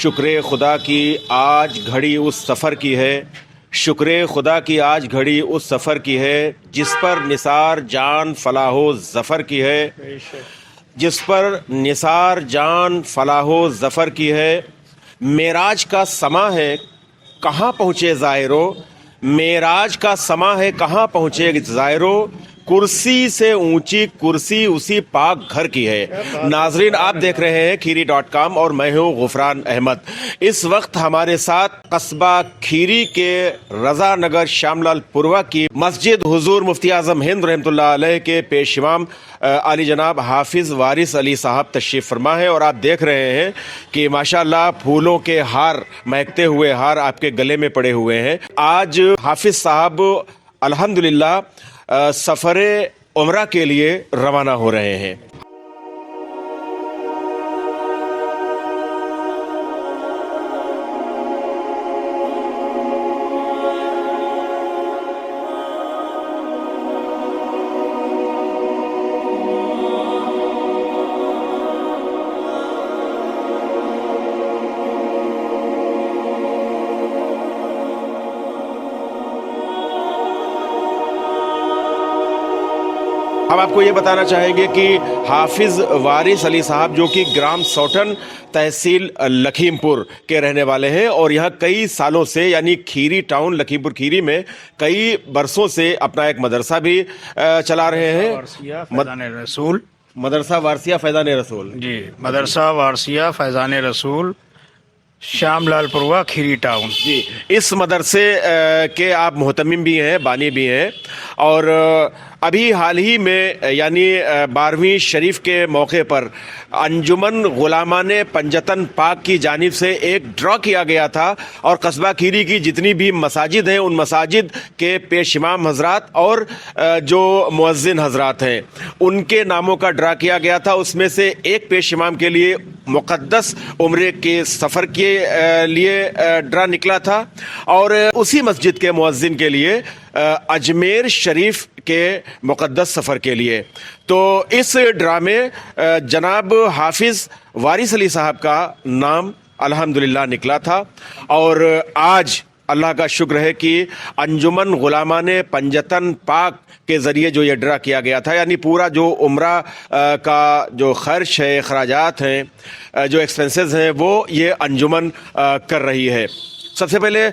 شکر خدا کی آج گھڑی اس سفر کی ہے، شکر خدا کی آج گھڑی اس سفر کی ہے جس پر نثار جان فلاح و ظفر کی ہے، جس پر نثار جان فلاح و ظفر کی ہے۔ معراج کا سما ہے کہاں پہنچے زائرو، معراج کا سما ہے کہاں پہنچے زائرو، کرسی سے اونچی کرسی اسی پاک گھر کی ہے۔ ناظرین، آپ دیکھ رہے ہیں کھیری.com اور میں ہوں غفران احمد۔ اس وقت ہمارے ساتھ قصبہ کھیری کے رضا نگر شام لال پوروا کی مسجد حضور مفتی اعظم ہند رحمۃ اللہ علیہ کے پیش امام علی جناب حافظ وارث علی صاحب تشریف فرما ہے، اور آپ دیکھ رہے ہیں کہ ماشاءاللہ پھولوں کے ہار، مہکتے ہوئے ہار آپ کے گلے میں پڑے ہوئے ہیں۔ آج حافظ صاحب الحمدللہ سفر عمرہ کے لیے روانہ ہو رہے ہیں۔ ہم آپ کو یہ بتانا چاہیں گے کہ حافظ وارث علی صاحب جو کہ گرام سوٹن تحصیل لکھیم پور کے رہنے والے ہیں، اور یہاں کئی سالوں سے یعنی کھیری ٹاؤن لکھیم پور کھیری میں کئی برسوں سے اپنا ایک مدرسہ بھی چلا رہے ہیں، مدرسہ وارثیہ فیضان رسول۔ جی، مدرسہ وارثیہ فیضان رسول، شام لال پوروا، کھیری ٹاؤن۔ جی، اس مدرسے کے آپ محتمم بھی ہیں، بانی بھی ہیں، اور ابھی حال ہی میں یعنی 12ویں شریف کے موقع پر انجمن غلامان پنجتن پاک کی جانب سے ایک ڈرا کیا گیا تھا، اور قصبہ کھیری کی جتنی بھی مساجد ہیں ان مساجد کے پیش امام حضرات اور جو مؤذن حضرات ہیں ان کے ناموں کا ڈرا کیا گیا تھا۔ اس میں سے ایک پیش امام کے لیے مقدس عمرے کے سفر کے لیے ڈرا نکلا تھا، اور اسی مسجد کے مؤذن کے لیے اجمیر شریف کے مقدس سفر کے لیے۔ تو اس ڈرا میں جناب حافظ وارث علی صاحب کا نام الحمدللہ نکلا تھا، اور آج اللہ کا شکر ہے کہ انجمن غلامان پنجتن پاک کے ذریعے جو یہ ڈرا کیا گیا تھا، یعنی پورا جو عمرہ کا جو خرچ ہے، اخراجات ہیں، جو ایکسپنسز ہیں، وہ یہ انجمن کر رہی ہے۔ سب سے پہلے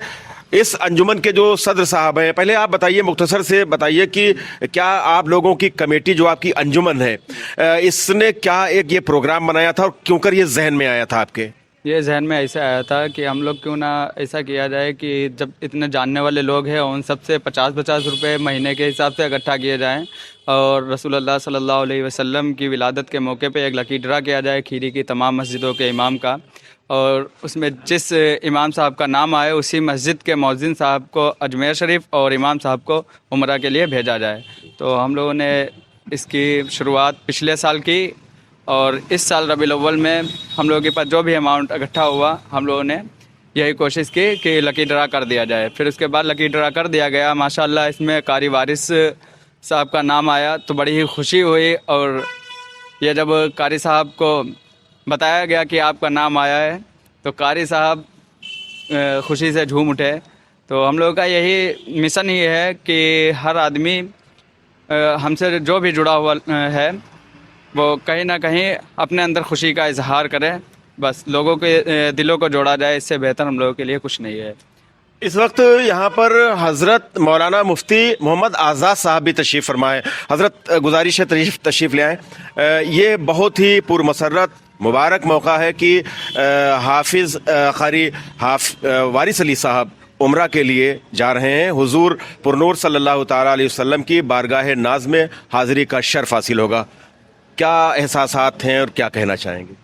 اس انجمن کے جو صدر صاحب ہیں، پہلے آپ بتائیے، مختصر سے بتائیے کہ کیا آپ لوگوں کی کمیٹی جو آپ کی انجمن ہے اس نے کیا ایک یہ پروگرام بنایا تھا، اور کیوں کر یہ ذہن میں آیا تھا آپ کے؟ یہ ذہن میں ایسا آیا تھا کہ ہم لوگ کیوں نہ ایسا کیا جائے کہ جب اتنے جاننے والے لوگ ہیں ان سب سے 50 روپے مہینے کے حساب سے اکٹھا کیے جائیں، اور رسول اللہ صلی اللہ علیہ وسلم کی ولادت کے موقع پہ ایک لکی ڈرا کیا جائے کھیری کی تمام مسجدوں کے امام کا، اور اس میں جس امام صاحب کا نام آئے اسی مسجد کے مؤذن صاحب کو اجمیر شریف اور امام صاحب کو عمرہ کے لیے بھیجا جائے۔ تو ہم لوگوں نے اس کی شروعات پچھلے سال کی، اور اس سال ربیع الاول میں ہم لوگوں کے پاس جو بھی اماؤنٹ اکٹھا ہوا ہم لوگوں نے یہی کوشش کی کہ لکی ڈرا کر دیا جائے۔ پھر اس کے بعد لکی ڈرا کر دیا گیا، ماشاءاللہ اس میں قاری وارث صاحب کا نام آیا تو بڑی ہی خوشی ہوئی، اور یہ جب قاری صاحب کو بتایا گیا کہ آپ کا نام آیا ہے تو قاری صاحب خوشی سے جھوم اٹھے۔ تو ہم لوگوں کا یہی مشن ہی ہے کہ ہر آدمی ہم سے جو بھی جڑا ہوا ہے وہ کہیں نہ کہیں اپنے اندر خوشی کا اظہار کرے، بس لوگوں کے دلوں کو جوڑا جائے، اس سے بہتر ہم لوگوں کے لیے کچھ نہیں ہے۔ اس وقت یہاں پر حضرت مولانا مفتی محمد آزاد صاحب بھی تشریف فرمائے۔ حضرت گزارش ہے تشریف لے آئیں۔ یہ بہت ہی پرمسرت مبارک موقع ہے کہ حافظ قاری وارث علی صاحب عمرہ کے لیے جا رہے ہیں، حضور پرنور صلی اللہ تعالیٰ علیہ وسلم کی بارگاہ ناز میں حاضری کا شرف حاصل ہوگا۔ کیا احساسات ہیں اور کیا کہنا چاہیں گے؟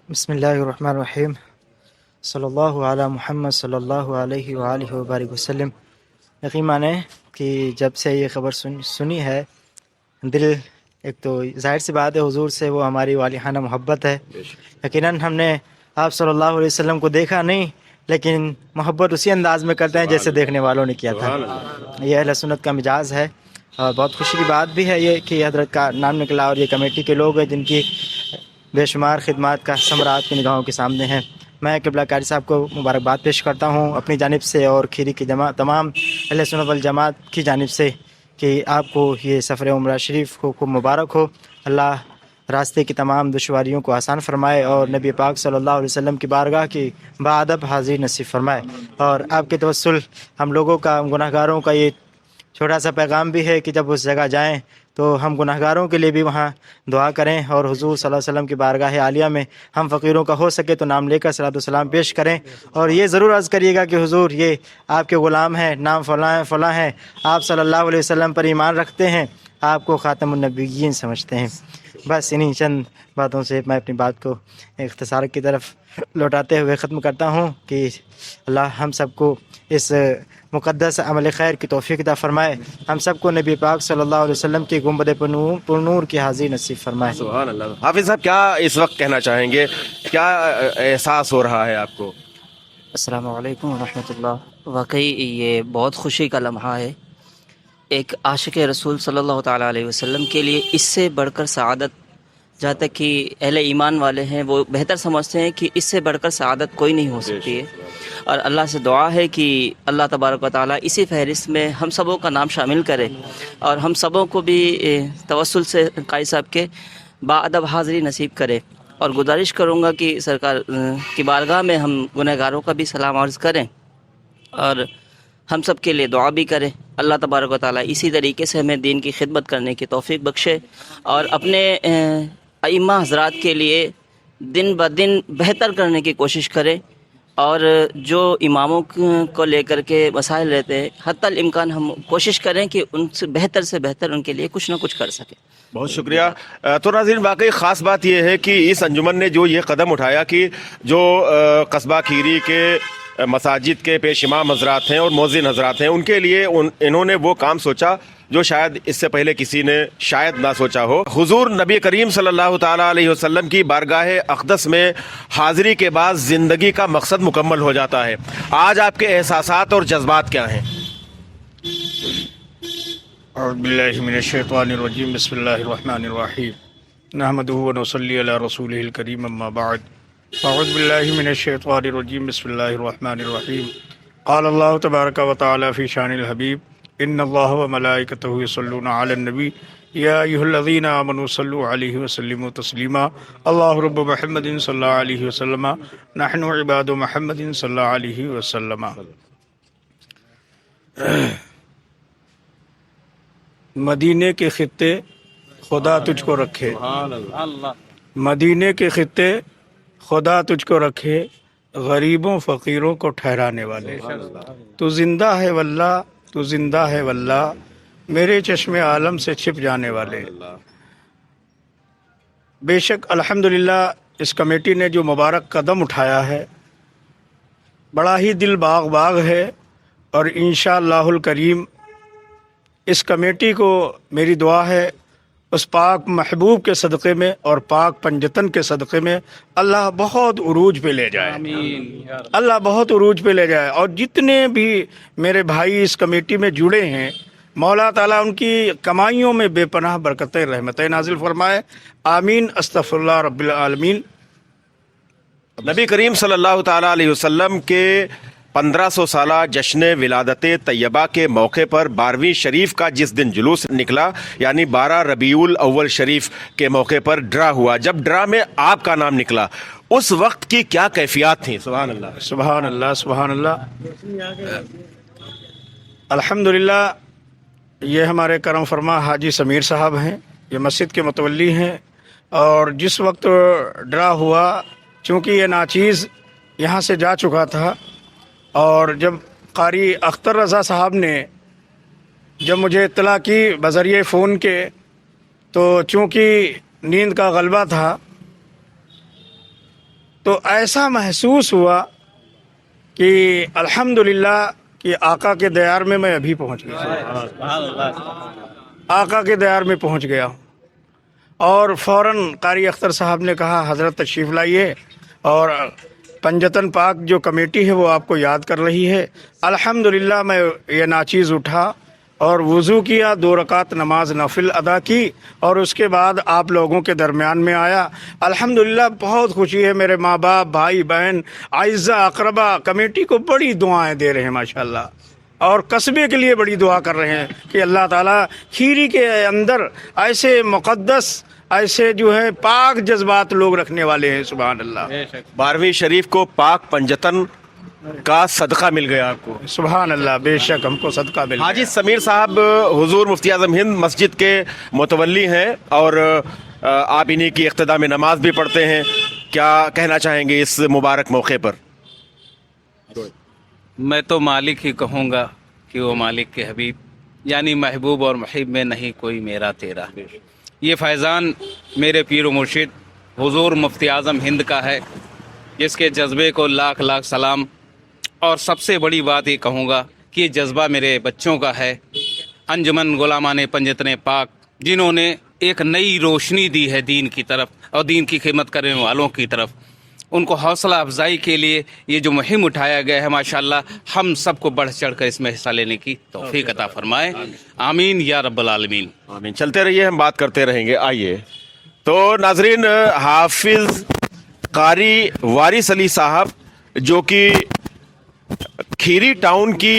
بسم اللہ الرحمن الرحیم، صلی اللہ علی محمد صلی اللہ علیہ وآلہ وبارک وسلم۔ یقین مانیں کہ جب سے یہ خبر سنی ہے، دل ایک تو ظاہر سی بات ہے حضور سے وہ ہماری والہانہ محبت ہے۔ یقیناً ہم نے آپ صلی اللہ علیہ وسلم کو دیکھا نہیں، لیکن محبت اسی انداز میں کرتے ہیں جیسے دیکھنے والوں نے کیا تھا۔ یہ اہل سنت کا مزاج ہے، اور بہت خوشی کی بات بھی ہے یہ کہ حضرت کا نام نکلا، اور یہ کمیٹی کے لوگ ہیں جن کی بے شمار خدمات کا ثمرہ آپ کی نگاہوں کے سامنے ہے۔ میں قبلہ قاری صاحب کو مبارکباد پیش کرتا ہوں اپنی جانب سے اور کھیری کی تمام اہل سنت والجماعت کی جانب سے کہ آپ کو یہ سفر عمرہ شریف کو خوب مبارک ہو۔ اللہ راستے کی تمام دشواریوں کو آسان فرمائے اور نبی پاک صلی اللہ علیہ وسلم کی بارگاہ کی باادب حاضری نصیب فرمائے۔ اور آپ کے توسل ہم لوگوں کا، گناہ گاروں کا یہ چھوٹا سا پیغام بھی ہے کہ جب اس جگہ جائیں تو ہم گناہ گاروں کے لیے بھی وہاں دعا کریں اور حضور صلی اللہ علیہ وسلم کی بارگاہ عالیہ میں ہم فقیروں کا ہو سکے تو نام لے کر صلاۃ والسلام پیش کریں، اور یہ ضرور عرض کریے گا کہ حضور یہ آپ کے غلام ہیں، نام فلاں ہیں، آپ صلی اللہ علیہ وسلم پر ایمان رکھتے ہیں، آپ کو خاتم النبیین سمجھتے ہیں۔ بس انہی چند باتوں سے میں اپنی بات کو اختصار کی طرف لوٹاتے ہوئے ختم کرتا ہوں کہ اللہ ہم سب کو اس مقدس عمل خیر کی توفیق عطا فرمائے، ہم سب کو نبی پاک صلی اللہ علیہ وسلم کی گنبد پرنور کی حاضری نصیب فرمائے۔ سبحان اللہ۔ حافظ صاحب کیا اس وقت کہنا چاہیں گے، کیا احساس ہو رہا ہے آپ کو؟ السلام علیکم ورحمۃ اللہ۔ واقعی یہ بہت خوشی کا لمحہ ہے۔ ایک عاشق رسول صلی اللہ تعالیٰ علیہ وسلم کے لیے اس سے بڑھ کر سعادت، جہاں تک کہ اہل ایمان والے ہیں وہ بہتر سمجھتے ہیں کہ اس سے بڑھ کر سعادت کوئی نہیں ہو سکتی ہے، اور اللہ سے دعا ہے کہ اللہ تبارک و تعالیٰ اسی فہرست میں ہم سبوں کا نام شامل کرے، اور ہم سبوں کو بھی توسل سے قاری صاحب کے باادب حاضری نصیب کرے۔ اور گزارش کروں گا کہ سرکار کی بارگاہ میں ہم گنہ گاروں کا بھی سلام عرض کریں اور ہم سب کے لیے دعا بھی کریں۔ اللہ تبارک و تعالیٰ اسی طریقے سے ہمیں دین کی خدمت کرنے کی توفیق بخشے، اور اپنے ائمہ حضرات کے لیے دن بدن بہتر کرنے کی کوشش کرے، اور جو اماموں کو لے کر کے مسائل رہتے ہیں حتی الامکان ہم کوشش کریں کہ ان سے بہتر ان کے لیے کچھ نہ کچھ کر سکیں۔ بہت شکریہ۔ تو ناظرین، واقعی خاص بات یہ ہے کہ اس انجمن نے جو یہ قدم اٹھایا کہ جو قصبہ کھیری کے مساجد کے پیش امام حضرات ہیں اور مؤذن حضرات ہیں، ان کے لیے انہوں نے وہ کام سوچا جو شاید اس سے پہلے کسی نے شاید نہ سوچا ہو۔ حضور نبی کریم صلی اللہ تعالیٰ علیہ وسلم کی بارگاہ اقدس میں حاضری کے بعد زندگی کا مقصد مکمل ہو جاتا ہے۔ آج آپ کے احساسات اور جذبات کیا ہیں؟ اعوذ باللہ من الشیطان الرجیم، بسم اللہ الرحمن الرحیم، نحمدہ ونصلی علی رسولہ الکریم، اما بعد، اعوذ باللہ من الشیطان الرجیم، بسم اللہ الرحمن الرحیم۔ قال اللہ تبارک و تعالی فی شان الحبیب، ان اللہ وملائکتہ یصلون علی النبی یا ایھا الذین آمنوا صلوا علیہ وسلموا تسلیما، اللہ رب محمد صلی اللہ علیہ وسلم، نحن عباد محمد صلی اللہ علیہ وسلم۔ مدینے کے خطے خدا تجھ کو رکھے، مدینے کے خطے خدا تجھ کو رکھے، غریبوں فقیروں کو ٹھہرانے والے، تو زندہ ہے واللہ، تو زندہ ہے واللہ، میرے چشم عالم سے چھپ جانے والے۔ بے شک الحمدللہ اس کمیٹی نے جو مبارک قدم اٹھایا ہے بڑا ہی دل باغ ہے، اور انشاءاللہ الکریم اس کمیٹی کو میری دعا ہے اس پاک محبوب کے صدقے میں اور پاک پنجتن کے صدقے میں اللہ بہت عروج پہ لے جائے، اللہ بہت عروج پہ لے جائے، اور جتنے بھی میرے بھائی اس کمیٹی میں جڑے ہیں مولا تعالیٰ ان کی کمائیوں میں بے پناہ برکتیں رحمتیں نازل فرمائے، آمین، استغفر اللہ رب العالمین۔ نبی کریم صلی اللہ تعالیٰ علیہ وسلم کے 1500 سالہ جشن ولادت طیبہ کے موقع پر 12ویں شریف کا جس دن جلوس نکلا، یعنی 12 ربیع الاول شریف کے موقع پر ڈرا ہوا، جب ڈرا میں آپ کا نام نکلا اس وقت کی کیا کیفیات تھیں؟ سبحان اللہ، سبحان اللہ، سبحان اللہ۔ الحمدللہ یہ ہمارے کرم فرما حاجی سمیر صاحب ہیں، یہ مسجد کے متولی ہیں، اور جس وقت ڈرا ہوا چونکہ یہ ناچیز یہاں سے جا چکا تھا، اور جب قاری اختر رضا صاحب نے جب مجھے اطلاع کی بذریعہ فون کے، تو چونکہ نیند کا غلبہ تھا تو ایسا محسوس ہوا کہ الحمدللہ کہ آقا کے دیار میں ابھی پہنچ گیا، آقا کے دیار میں پہنچ گیا ہوں۔ اور فوراً قاری اختر صاحب نے کہا حضرت تشریف لائیے، اور پنجتن پاک جو کمیٹی ہے وہ آپ کو یاد کر رہی ہے۔ الحمدللہ میں یہ ناچیز اٹھا और वज़ू किया, 2 रकात नमाज नफिल अदा की और उसके बाद आप लोगों के दरमियान में आया। अल्हम्दुलिल्लाह बहुत खुशी है। मेरे माँ बाप, भाई बहन, आइज़ा अक़रबा कमेटी को बड़ी दुआएं दे रहे हैं माशाल्लाह, और कस्बे के लिए बड़ी दुआ कर रहे हैं कि अल्लाह ताला खीरी के अंदर ऐसे मुक़द्दस, ऐसे जो है पाक जज्बात लोग रखने वाले हैं। सुभान अल्लाह। 12वीं शरीफ को पाक पंजतन का सदका मिल गया आपको। सुभान अल्लाह, बेशक हमको सदका मिल हाजी समीर साहब हुजूर मुफ्ती आज़म हिंद मस्जिद के मुतवल्ली हैं और आप इन्हीं की इक़्तिदा में नमाज भी पढ़ते हैं। क्या कहना चाहेंगे इस मुबारक मौके पर? मैं तो मालिक ही कहूँगा कि वो मालिक के हबीब यानी महबूब और मुहिब में नहीं कोई मेरा तेरा। ये फैज़ान मेरे पीर व मुर्शिद हुजूर मुफ्ती आज़म हिंद का है, जिसके जज्बे को लाख लाख सलाम। और सबसे बड़ी बात ये कहूँगा कि ये जज्बा मेरे बच्चों का है, अंजुमन गुलामान पंजतन पाक, जिन्होंने एक नई रोशनी दी है दीन की तरफ और दीन की खिदमत करने वालों की तरफ। उनको हौसला अफजाई के लिए ये जो मुहिम उठाया गया है, माशाल्लाह हम सबको बढ़ चढ़ कर इसमें हिस्सा लेने की तौफीक अता फरमाए। आमीन या रब्बल आलमीन। आमीन। चलते रहिए, हम बात करते रहेंगे। आइए तो नाजरीन, हाफिज कारी वारिस अली साहब जो कि खीरी टाउन की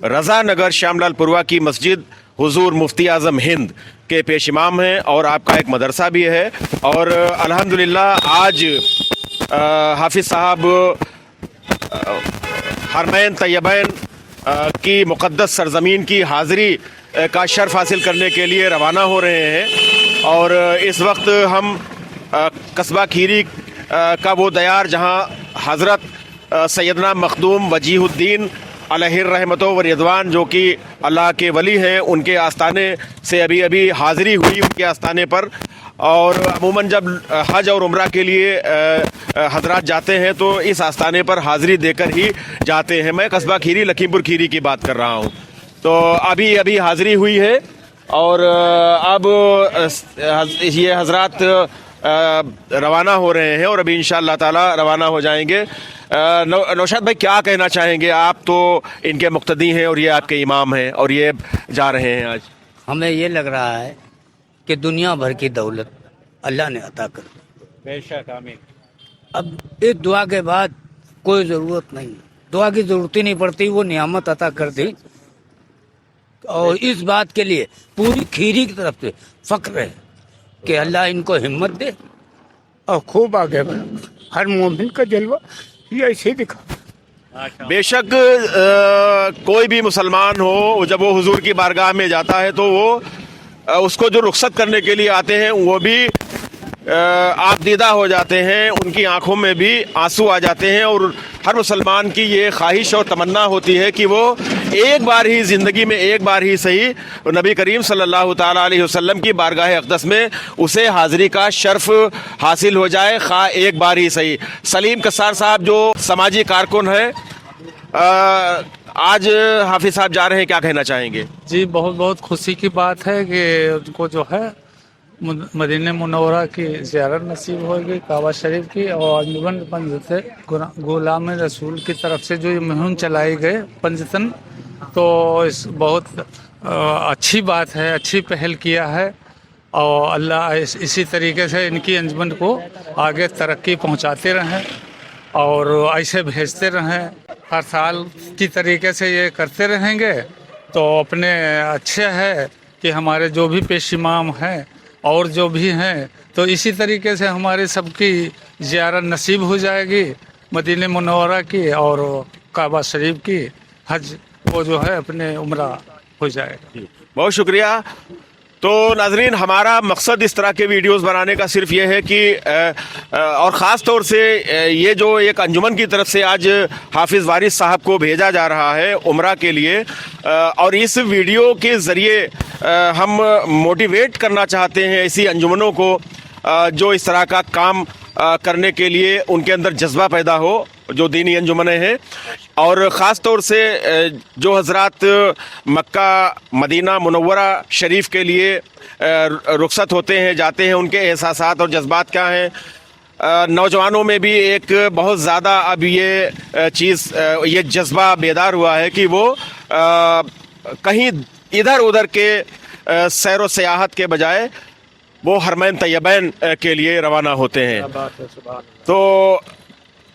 रज़ा नगर श्यामलाल पुरवा की मस्जिद हुजूर मुफ्ती आज़म हिंद के पेश इमाम हैं और आपका एक मदरसा भी है। और अल्हम्दुलिल्लाह आज हाफिज साहब हरमैन तैयबैन की मुक़द्दस सरज़मीन की हाज़िरी का शर्फ़ हासिल करने के लिए रवाना हो रहे हैं। और इस वक्त हम कस्बा खीरी का वो दयार जहाँ हज़रत सैयदना मखदूम वजीहुद्दीन अलैहिर रहमतो व रिज़वान जो कि अल्लाह के वली हैं, उनके आस्थाने से अभी अभी हाज़िरी हुई उनके आस्थाने पर। और अमूमन जब हज और उम्रा के लिए हजरात जाते हैं तो इस आस्थाने पर हाज़िरी देकर ही जाते हैं। मैं कस्बा खीरी लखीमपुर खीरी की बात कर रहा हूँ। तो अभी अभी हाज़िरी हुई है और अब ये हजरात रवाना हो रहे हैं और अभी इंशाअल्लाह ताला रवाना हो जाएंगे। नौशाद भाई, क्या कहना चाहेंगे? आप तो इनके मुक्तदी हैं और ये आपके इमाम हैं और ये जा रहे हैं आज। हमें ये लग रहा है कि दुनिया भर की दौलत अल्लाह ने अता कर दी। बेशक आमीन। अब इस दुआ के बाद कोई ज़रूरत नहीं, दुआ की ज़रूरत ही नहीं पड़ती, वो नियामत अता कर दी। और इस बात के लिए पूरी खीरी की तरफ से फ़ख्र है कि अल्लाह इनको हिम्मत दे और खूब आगे बढ़े। हर मोमिन का जलवा ये ऐसे ही दिखा। बेशक कोई भी मुसलमान हो, जब वो हुजूर की बारगाह में जाता है तो वो उसको जो रुखसत करने के लिए आते हैं वो भी आबदीदा हो जाते हैं, उनकी आंखों में भी आंसू आ जाते हैं। और हर मुसलमान की ये ख्वाहिश और तमन्ना होती है कि वो एक बार ही ज़िंदगी में, एक बार ही सही, नबी करीम सल्लल्लाहु ताला अलैहि वसल्लम की बारगाह अक़दस में उसे हाज़िरी का शर्फ हासिल हो जाए, खा एक बार ही सही। सलीम कसार साहब जो समाजी कारकुन हैं, आज हाफिज साहब जा रहे हैं, क्या कहना चाहेंगे? जी, बहुत बहुत खुशी की बात है कि उनको जो है मदीने मुनव्वरा की ज़ियारत नसीब होगी, काबा शरीफ की। और अंजुमन पंजतन गुलाम रसूल की तरफ से जो ये मुहिम चलाई गई पंजतन, तो इस बहुत अच्छी बात है, अच्छी पहल किया है। और अल्लाह इसी तरीके से इनकी अंजुमन को आगे तरक्की पहुंचाते रहें और ऐसे भेजते रहें। हर साल की तरीके से ये करते रहेंगे तो अपने अच्छे है कि हमारे जो भी पेश इमाम हैं और जो भी हैं, तो इसी तरीके से हमारे सबकी ज़ियारत नसीब हो जाएगी मदीने मुनव्वरा की और काबा शरीफ की। हज वो जो है अपने उम्रा हो जाएगा। बहुत शुक्रिया। तो नाजरीन, हमारा मकसद इस तरह के वीडियोस बनाने का सिर्फ ये है कि और ख़ास तौर से ये जो एक अंजुमन की तरफ से आज हाफिज़ वारिस साहब को भेजा जा रहा है उम्रा के लिए, और इस वीडियो के ज़रिए हम मोटिवेट करना चाहते हैं ऐसी अंजुमनों को जो इस तरह का काम करने के लिए उनके अंदर जज्बा पैदा हो, जो दीनी अंजुमनें हैं। और ख़ास तौर से जो हज़रात मक्का मदीना मुनव्वरा शरीफ के लिए रुखसत होते हैं, जाते हैं, उनके एहसासात और जज्बात क्या हैं। नौजवानों में भी एक बहुत ज़्यादा अब ये चीज़, ये जज्बा बेदार हुआ है कि वो कहीं इधर उधर के सैर व सियाहत के बजाय वो हरमैन तैयबैन के लिए रवाना होते हैं। तो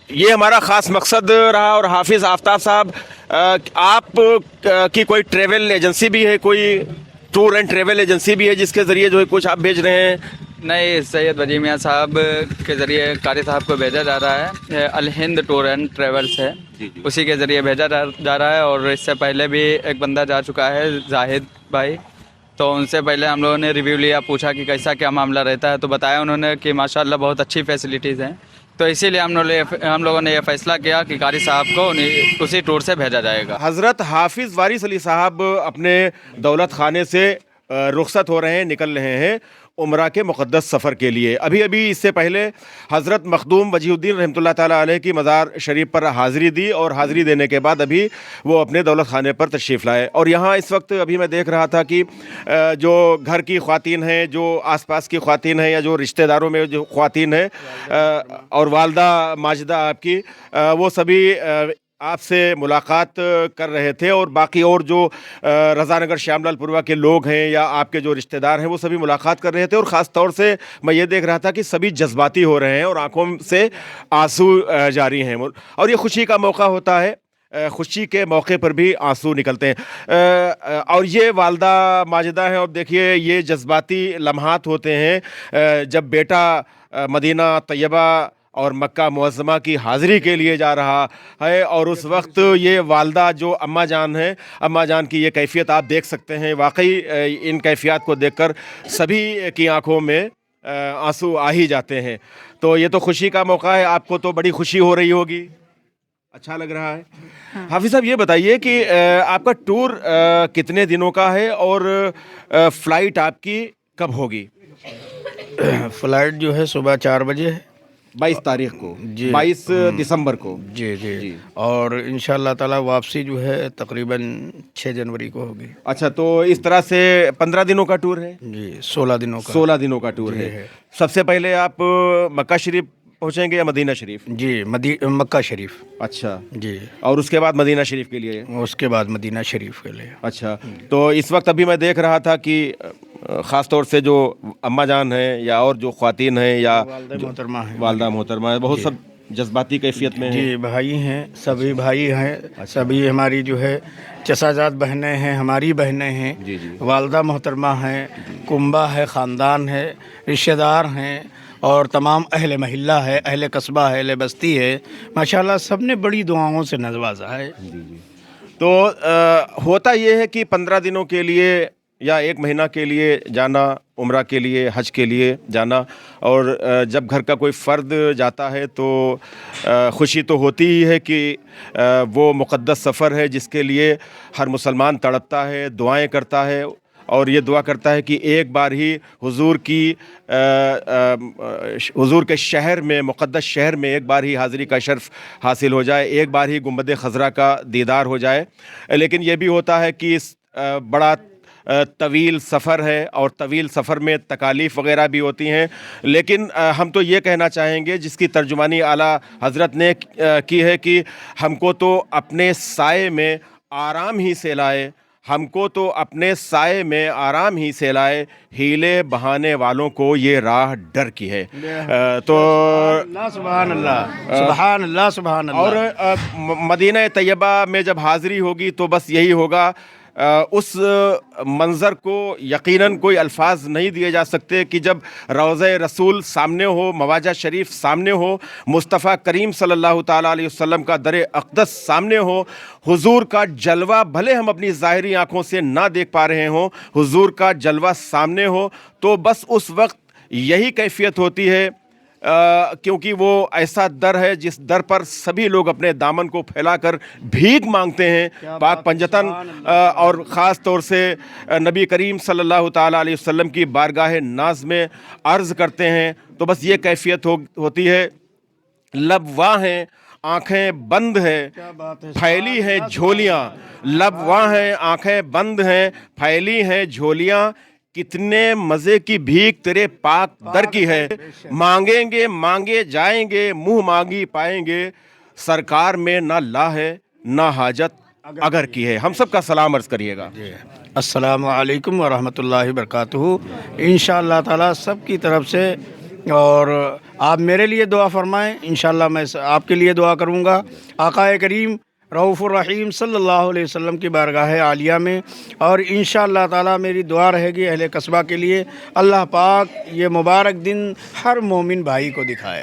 ये हमारा ख़ास मकसद रहा। और हाफिज़ आफ्ताब साहब, आप की कोई ट्रेवल एजेंसी भी है, कोई टूर एंड ट्रेवल एजेंसी भी है जिसके ज़रिए जो है कुछ आप भेज रहे हैं? नहीं, सैयद वजी मियाँ साहब के ज़रिए कारी साहब को भेजा जा रहा है। ये अल हिंद टूर एंड ट्रेवल्स है, उसी के ज़रिए भेजा जा रहा है। और इससे पहले भी एक बंदा जा चुका है, जाहिद भाई, तो उनसे पहले हम लोगों ने रिव्यू लिया, पूछा कि कैसा क्या मामला रहता है, तो बताया उन्होंने कि माशाल्लाह बहुत अच्छी फैसिलिटीज़ हैं। तो इसीलिए हम लोगों ने ये फ़ैसला किया कि कारी साहब को उसी टूर से भेजा जाएगा। हज़रत हाफिज़ वारिस अली साहब अपने दौलत खाने से रुखसत हो रहे हैं, निकल रहे हैं उम्रा के मुक़द्दस सफ़र के लिए। अभी अभी इससे पहले हज़रत मखदूम वजीहुद्दीन रहमतुल्लाह ताला अलैह की मज़ार शरीफ पर हाज़िरी दी, और हाज़िरी देने के बाद अभी वो अपने दौलत खाने पर तशरीफ़ लाए। और यहाँ इस वक्त अभी मैं देख रहा था कि जो घर की ख़वातीन हैं, जो आसपास की ख़वातीन हैं, या जो रिश्तेदारों में जो ख़वातीन हैं, और वालदा माजिदा आपकी, वो सभी आपसे मुलाकात कर रहे थे। और बाकी और जो रज़ानगर श्यामलाल पुरवा के लोग हैं या आपके जो रिश्तेदार हैं, वो सभी मुलाकात कर रहे थे। और ख़ास तौर से मैं ये देख रहा था कि सभी जज्बाती हो रहे हैं और आंखों से आंसू जारी हैं। और ये खुशी का मौका होता है, खुशी के मौके पर भी आंसू निकलते हैं। और ये वालदा माजिदा हैं, और देखिए ये जज्बाती लम्हात होते हैं जब बेटा मदीना तैयबा और मक्का मुअज़्ज़मा की हाज़िरी के लिए जा रहा है। और उस वक्त ये वालदा जो अम्मा जान है, अम्मा जान की ये कैफियत आप देख सकते हैं। वाकई इन कैफियत को देखकर सभी की आंखों में आंसू आ ही जाते हैं। तो ये तो खुशी का मौका है, आपको तो बड़ी खुशी हो रही होगी, अच्छा लग रहा है। हाँ। हाफिज़ साहब, ये बताइए कि आपका टूर कितने दिनों का है और फ़्लाइट आपकी कब होगी? फ़्लाइट जो है सुबह 4 बजे है, 22 तारीख को, जी, 22 दिसंबर को। जी जी। और इंशाअल्लाह ताला वापसी जो है तकरीबन 6 जनवरी को होगी। अच्छा, तो इस तरह से 15 दिनों का टूर है जी, 16 दिनों का। 16 दिनों का टूर है। सबसे पहले आप मक्का शरीफ पहुंचेंगे या मदीना शरीफ? जी, मक्का शरीफ। अच्छा जी। और उसके बाद मदीना शरीफ के लिए? उसके बाद मदीना शरीफ के लिए। अच्छा, तो इस वक्त अभी मैं देख रहा था कि ख़ास तौर से जो अम्मा जान हैं या और जो ख़वातीन हैं या वालदा मोहतरमा है, बहुत सब जज्बाती कैफियत में जी, भाई हैं, सभी भाई हैं, सभी हमारी जो है चचाजाद बहनें हैं, हमारी बहनें हैं, जी जी, वालदा मोहतरमा हैं, कुंबा है, ख़ानदान है, रिश्तेदार हैं, और तमाम अहले महिल्ला है, अहले कस्बा है, अहले बस्ती है। माशाल्लाह सब ने बड़ी दुआओं से नवाजा है। तो होता ये है कि 15 दिनों के लिए या 1 महीना के लिए जाना, उम्रा के लिए, हज के लिए जाना, और जब घर का कोई फ़र्द जाता है तो खुशी तो होती ही है कि वो मुक़द्दस सफ़र है जिसके लिए हर मुसलमान तड़पता है, दुआएं करता है, और ये दुआ करता है कि एक बार ही हुजूर के शहर में, मुक़द्दस शहर में एक बार ही हाज़िरी का शर्फ़ हासिल हो जाए, एक बार ही गुंबद ख़ज़रा का दीदार हो जाए। लेकिन ये भी होता है कि बड़ा तवील सफ़र है, और तवील सफ़र में तकालीफ़ वग़ैरह भी होती हैं। लेकिन हम तो ये कहना चाहेंगे, जिसकी तर्जुमानी आला हज़रत ने की है, कि हमको तो अपने साए में आराम ही से लाए, हमको तो अपने साए में आराम ही से लाए, हीले बहाने वालों को ये राह डर की है। तो सुभान अल्लाह, सुभान अल्लाह, सुभान अल्लाह। और मदीना तैयबा में जब हाज़िरी होगी तो बस यही होगा, उस मंज़र को यकीनन कोई अल्फाज नहीं दिए जा सकते कि जब रोज़े रसूल सामने हो, मवाजा शरीफ सामने हो, मुस्तफ़ा करीम सल्लल्लाहु ताला अलैहि वसल्लम का दर अक़दस सामने हो, हुजूर का जलवा भले हम अपनी ज़ाहिरी आँखों से ना देख पा रहे हों, हुजूर का जलवा सामने हो, तो बस उस वक्त यही कैफियत होती है, क्योंकि वो ऐसा दर है जिस दर पर सभी लोग अपने दामन को फैलाकर भीख मांगते हैं, पाक पंजतन, और ख़ास तौर से नबी करीम सल्लल्लाहु ताला अलैहि वसल्लम की बारगाह नाज में अर्ज़ करते हैं। तो बस ये कैफियत होती है, लब वाह हैं, आँखें बंद है, फैली हैं झोलियाँ, लब वाह हैं, आँखें बंद हैं, फैली हैं झोलियाँ, कितने मज़े की भीख तेरे पाक दर की है, मांगेंगे मांगे जाएंगे, मुंह मांगी पाएंगे, सरकार में ना ला है ना हाजत अगर की है। हम सब का सलाम अर्ज करिएगा। अस्सलामु अलैकुम व रहमतुल्लाहि व बरकातुहू। इंशाअल्लाह ताला सब की तरफ से, और आप मेरे लिए दुआ फरमाएं, इंशाअल्लाह मैं आपके लिए दुआ करूँगा। आक़ाए करीम रऊफ़ुर रहीम सल्लल्लाहु अलैहि वसल्लम की बारगाह आलिया में, और इंशाअल्लाह ताला मेरी दुआ रहेगी अहले कस्बा के लिए, अल्लाह पाक ये मुबारक दिन हर मोमिन भाई को दिखाए।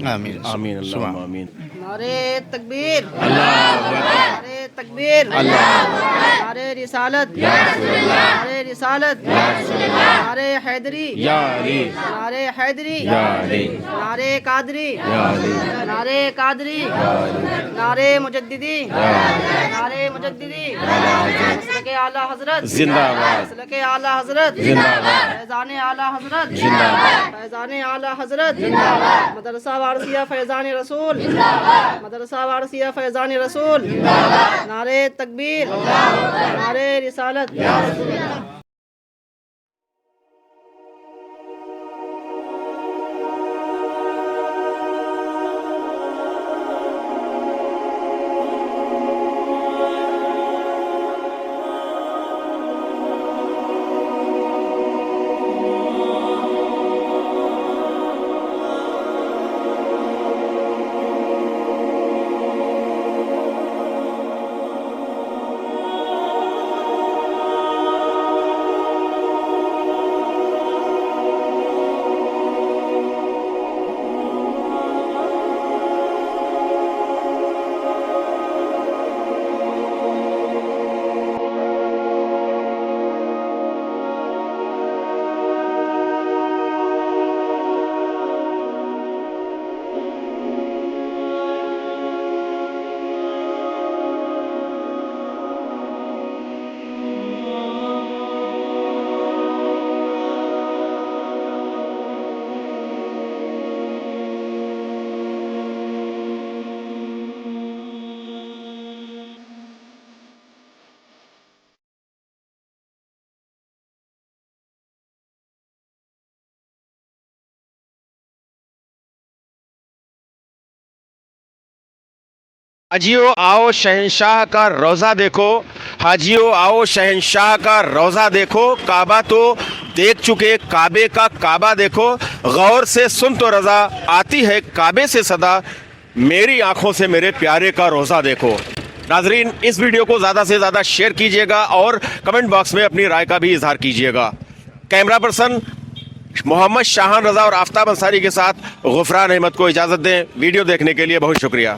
आमीन आमीन अल्लाहुम्मा आमीन। नारे तकबीर, नारे तकबीर, नारे रिसालत, नारे रिसालत, नारे हैदरी, नारे हैदरी, नारे कादरी, नारे कादरी, नारे मुजद्दिदी, नारे मुजद्दिदी, मसलके आला हजरत जिंदाबाद, मसलके आला हजरत जिंदाबाद, फैज़ान आला हजरत जिंदाबाद, फैज़ान आला हजरत, मदरसा वारसिया फैज़ान रसूल, मदरसा वारसिया फैज़ान रसूल, नारे तकबीर, नारे रिसालत। हाजियों आओ शहंशाह का रोज़ा देखो, हाजियों आओ शहंशाह का रोज़ा देखो, काबा तो देख चुके काबे का काबा देखो, गौर से सुन तो रज़ा आती है काबे से सदा, मेरी आंखों से मेरे प्यारे का रोज़ा देखो। नाजरीन, इस वीडियो को ज़्यादा से ज़्यादा शेयर कीजिएगा और कमेंट बॉक्स में अपनी राय का भी इजहार कीजिएगा। कैमरा पर्सन मोहम्मद शाहान रज़ा और आफ्ताब अंसारी के साथ गुफरान अहमद को इजाज़त दें। वीडियो देखने के लिए बहुत शुक्रिया।